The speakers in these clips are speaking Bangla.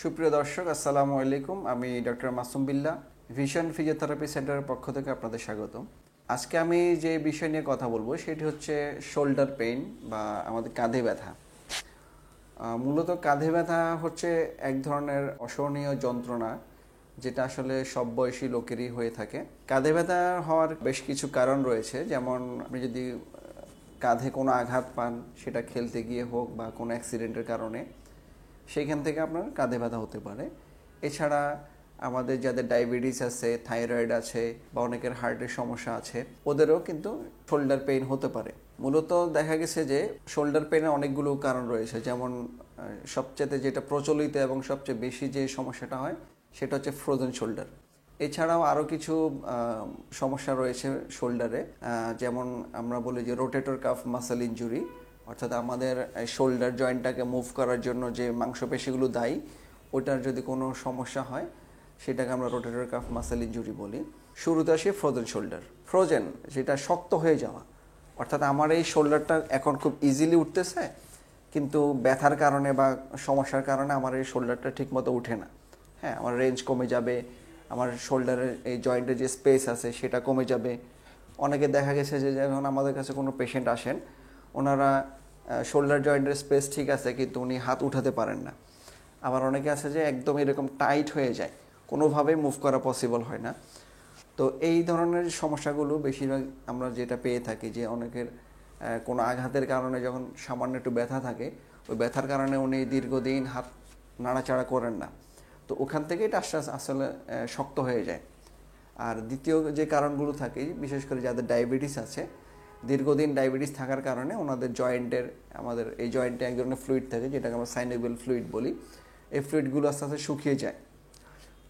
সুপ্রিয় দর্শক, আসসালামু আলাইকুম। আমি doctor Masum Billah, vision physiotherapy সেন্টারের পক্ষ থেকে আপনাদের স্বাগতম। আজকে আমি যে বিষয় নিয়ে কথা বলবো সেটি হচ্ছে শোল্ডার পেইন বা আমাদের কাঁধে ব্যথা। মূলত কাঁধে ব্যথা হচ্ছে এক ধরনের অসহনীয় যন্ত্রণা, যেটা আসলে সব বয়সী লোকেরই হয়ে থাকে। কাঁধে ব্যথা হওয়ার বেশ কিছু কারণ রয়েছে, যেমন আপনি যদি কাঁধে কোনো আঘাত পান, সেটা খেলতে গিয়ে হোক বা কোনো অ্যাক্সিডেন্টের কারণে, সেইখান থেকে আপনার কাঁধে ব্যথা হতে পারে। এছাড়া আমাদের যাদের ডায়াবেটিস আছে, থাইরয়েড আছে বা অনেকের হার্টের সমস্যা আছে, ওদেরও কিন্তু শোল্ডার পেইন হতে পারে। মূলত দেখা গেছে যে শোল্ডার পেইনের অনেকগুলো কারণ রয়েছে, যেমন সবচেয়ে যেটা প্রচলিত এবং সবচেয়ে বেশি যে সমস্যাটা হয় সেটা হচ্ছে ফ্রোজেন শোল্ডার। এছাড়াও আরও কিছু সমস্যা রয়েছে শোল্ডারে, যেমন আমরা বলি যে রোটেটর কাফ মাসল ইনজুরি, অর্থাৎ আমাদের শোল্ডার জয়েন্টটাকে মুভ করার জন্য যে মাংসপেশিগুলো দায়ী, ওটার যদি কোনো সমস্যা হয় সেটাকে আমরা রোটেটর কাফ মাসল ইনজুরি বলি। শুরুতে আসি ফ্রোজেন শোল্ডার। ফ্রোজেন যেটা শক্ত হয়ে যাওয়া, অর্থাৎ আমার এই শোল্ডারটা এখন খুব ইজিলি উঠতেছে, কিন্তু ব্যথার কারণে বা সমস্যার কারণে আমার এই শোল্ডারটা ঠিকমতো উঠে না। হ্যাঁ, আমার রেঞ্জ কমে যাবে, আমার শোল্ডারের এই জয়েন্টের যে স্পেস আছে সেটা কমে যাবে। অনেকে দেখা গেছে যে যখন আমাদের কাছে কোনো পেশেন্ট আসেন, ওনারা শোল্ডার জয়েন্টের স্পেস ঠিক আছে কিন্তু উনি হাত উঠাতে পারেন না। আবার অনেকে আছে যে একদম এরকম টাইট হয়ে যায়, কোনোভাবেই মুভ করা পসিবল হয় না। তো এই ধরনের সমস্যাগুলো বেশিরভাগ আমরা যেটা পেয়ে থাকি, যে অনেকের কোনো আঘাতের কারণে যখন সামান্য একটু ব্যথা থাকে, ওই ব্যথার কারণে উনি দীর্ঘদিন হাত নাড়াচাড়া করেন না। তো ওখান থেকে এটা আস্তে আস্তে আসলে শক্ত হয়ে যায়। আর দ্বিতীয় যে কারণগুলো থাকে, বিশেষ করে যাদের ডায়াবেটিস আছে, দীর্ঘদিন ডায়াবেটিস থাকার কারণে ওনাদের জয়েন্টের, আমাদের এই জয়েন্টে এক ধরনের ফ্লুইড থাকে যেটাকে আমরা সাইনোভিয়াল ফ্লুইড বলি, এই ফ্লুইডগুলো আস্তে আস্তে শুকিয়ে যায়।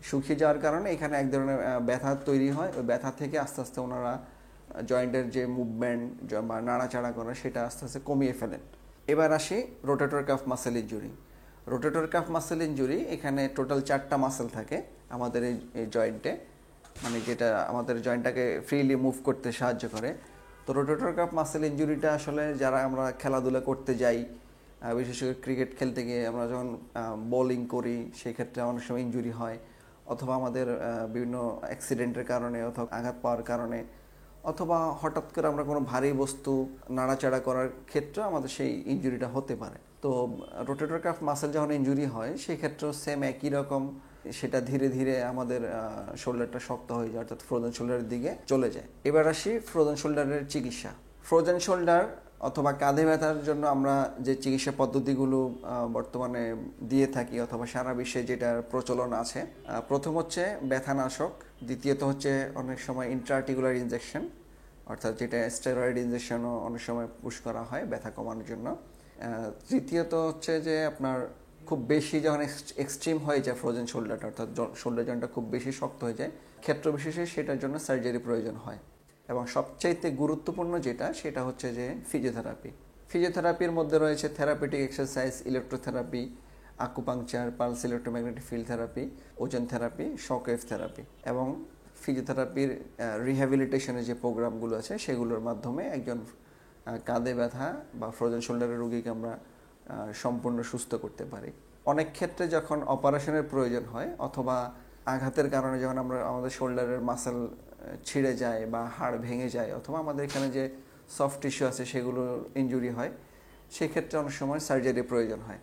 শুকিয়ে যাওয়ার কারণে এখানে এক ধরনের ব্যথা তৈরি হয়। ওই ব্যথা থেকে আস্তে আস্তে ওনারা জয়েন্টের যে মুভমেন্ট বা নাড়াচাড়া করা সেটা আস্তে আস্তে কমিয়ে ফেলেন। এবার আসি rotator cuff muscle injury. Rotator cuff muscle injury, এখানে টোটাল 4টা মাসেল থাকে আমাদের এই জয়েন্টে, মানে যেটা আমাদের জয়েন্টটাকে ফ্রিলি মুভ করতে সাহায্য করে। তো রোটেটর কাফ মাসেল ইনজুরিটা আসলে যারা আমরা খেলাধুলা করতে যাই, বিশেষ করে ক্রিকেট খেলতে গিয়ে আমরা যখন বোলিং করি, সেই ক্ষেত্রে অনেক সময় ইনজুরি হয়, অথবা আমাদের বিভিন্ন অ্যাক্সিডেন্টের কারণে অথবা আঘাত পাওয়ার কারণে, অথবা হঠাৎ করে আমরা কোনো ভারী বস্তু নাড়াচাড়া করার ক্ষেত্রে আমাদের সেই ইনজুরিটা হতে পারে। তো রোটেটর কাফ মাসেল যখন ইনজুরি হয়, সেই ক্ষেত্রেও সেম একই রকম, সেটা ধীরে ধীরে আমাদের শোল্ডারটা শক্ত হয়ে যায়, অর্থাৎ ফ্রোজেন শোল্ডারের দিকে চলে যায়। এবার আসি ফ্রোজেন শোল্ডারের চিকিৎসা। ফ্রোজেন শোল্ডার অথবা কাঁধে ব্যথার জন্য আমরা যে চিকিৎসা পদ্ধতিগুলো বর্তমানে দিয়ে থাকি অথবা সারা বিশ্বে যেটার প্রচলন আছে, প্রথম হচ্ছে ব্যথানাশক, দ্বিতীয়ত হচ্ছে অনেক সময় ইন্ট্রাআর্টিকুলার ইনজেকশন, অর্থাৎ যেটা স্টেরয়েড ইনজেকশনও অনেক সময় পুশ করা হয় ব্যথা কমানোর জন্য। তৃতীয়ত হচ্ছে যে আপনার খুব বেশি যখন এক্সট্রিম হয়ে যায় ফ্রোজেন শোল্ডারটা, অর্থাৎ শোল্ডার জয়েন্টটা খুব বেশি শক্ত হয়ে যায়, ক্ষেত্র বিশেষে সেটার জন্য সার্জারি প্রয়োজন হয়। এবং সবচাইতে গুরুত্বপূর্ণ যেটা, সেটা হচ্ছে যে ফিজিওথেরাপি। ফিজিওথেরাপির মধ্যে রয়েছে therapeutic exercise, electrotherapy, acupuncture, pulse electromagnetic field therapy, ওজন থেরাপি, শকওয়েভ থেরাপি, এবং ফিজিওথেরাপির রিহ্যাবিলিটেশনের যে প্রোগ্রামগুলো আছে সেগুলোর মাধ্যমে একজন কাঁধে ব্যথা বা ফ্রোজেন শোল্ডারের রোগীকে আমরা সম্পূর্ণ সুস্থ করতে পারি। অনেক ক্ষেত্রে যখন অপারেশনের প্রয়োজন হয় অথবা আঘাতের কারণে যখন আমরা আমাদের শোল্ডারের মাসেল ছিঁড়ে যায় বা হাড় ভেঙে যায়, অথবা আমাদের এখানে যে সফট টিস্যু আছে সেগুলো ইনজুরি হয়, সেক্ষেত্রে অনেক সময় সার্জারির প্রয়োজন হয়।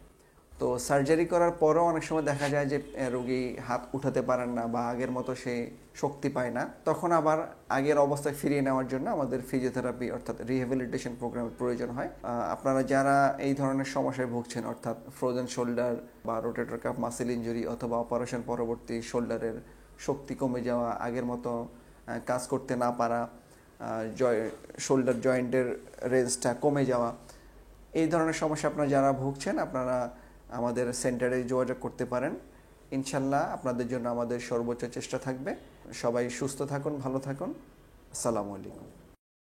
তো সার্জারি করার পরেও অনেক সময় দেখা যায় যে রোগী হাত উঠাতে পারেন না বা আগের মতো সে শক্তি পায় না, তখন আবার আগের অবস্থায় ফিরিয়ে নেওয়ার জন্য আমাদের ফিজিওথেরাপি অর্থাৎ রিহ্যাবিলিটেশন প্রোগ্রামের প্রয়োজন হয়। আপনারা যারা এই ধরনের সমস্যায় ভুগছেন, অর্থাৎ ফ্রোজেন শোল্ডার বা রোটেটর কাফ মাসেল ইনজুরি অথবা অপারেশন পরবর্তী শোল্ডারের শক্তি কমে যাওয়া, আগের মতো কাজ করতে না পারা, শোল্ডার জয়েন্টের রেঞ্জটা কমে যাওয়া, এই ধরনের সমস্যা আপনারা যারা ভুগছেন, আপনারা আমাদের সেন্টারে যোগাযোগ করতে পারেন। ইনশাল্লাহ আপনাদের জন্য আমাদের সর্বোচ্চ চেষ্টা থাকবে। সবাই সুস্থ থাকুন, ভালো থাকুন। আসসালামু আলাইকুম।